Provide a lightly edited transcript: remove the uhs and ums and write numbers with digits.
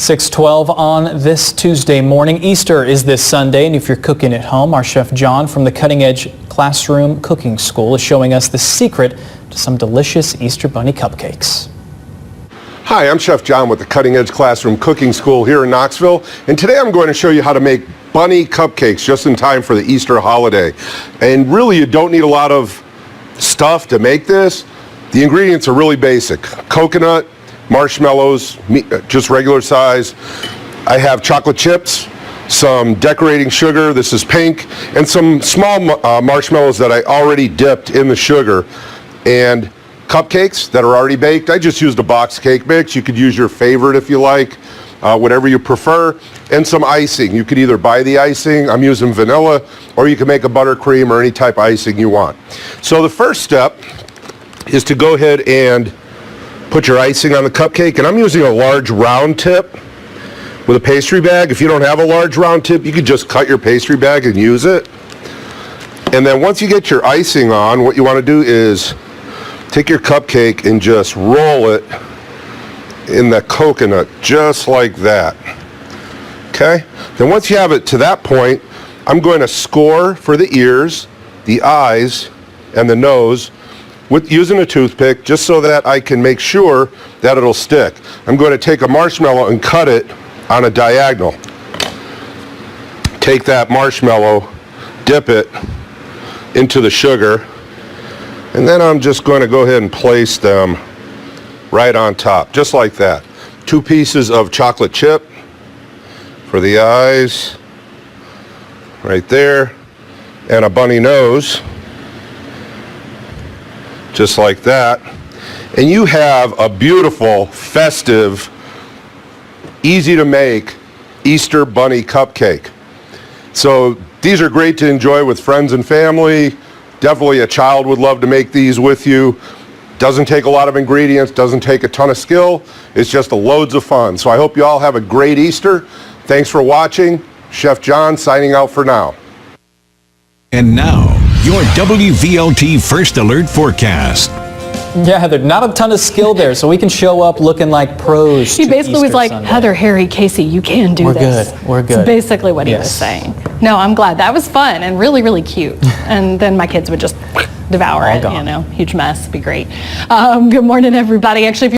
6:12 on this Tuesday morning. Easter is this Sunday, and if you're cooking at home, our chef John from the Cutting Edge Classroom Cooking School is showing us the secret to some delicious Easter bunny cupcakes. Hi, I'm Chef John with the Cutting Edge Classroom Cooking School here in Knoxville, and today I'm going to show you how to make bunny cupcakes just in time for the Easter holiday. And really, you don't need a lot of stuff to make this. The ingredients are really basic. Coconut, marshmallows, just regular size. I have chocolate chips, some decorating sugar, this is pink, and some small marshmallows that I already dipped in the sugar, and cupcakes that are already baked. I just used a box cake mix. You could use your favorite if you like, whatever you prefer, and some icing. You could either buy the icing, I'm using vanilla, or you can make a buttercream or any type of icing you want. So the first step is to go ahead and put your icing on the cupcake, and I'm using a large round tip with a pastry bag. If you don't have a large round tip, you could just cut your pastry bag and use it. And then once you get your icing on, what you want to do is take your cupcake and just roll it in the coconut, just like that. Okay? Then once you have it to that point, I'm going to score for the ears, the eyes, and the nose with using a toothpick, just so that I can make sure that it'll stick. I'm going to take a marshmallow and cut it on a diagonal. Take that marshmallow, dip it into the sugar, and then I'm just going to go ahead and place them right on top, just like that. 2 pieces of chocolate chip for the eyes, right there, and a bunny nose, just like that. And you have a beautiful, festive, easy to make Easter bunny cupcake. So these are great to enjoy with friends and family. Definitely a child would love to make these with you. Doesn't take a lot of ingredients, doesn't take a ton of skill. It's just loads of fun. So I hope you all have a great Easter. Thanks for watching. Chef John signing out for now. And now, your WVLT First Alert forecast. Yeah, Heather, not a ton of skill there, so we can show up looking like pros. He basically was like, Sunday. Heather, Harry, Casey, you can do this. We're good. That's basically what he was saying. No, I'm glad. That was fun and really, really cute. And then my kids would just devour it, you know, huge mess, be great. Good morning, everybody. Actually, if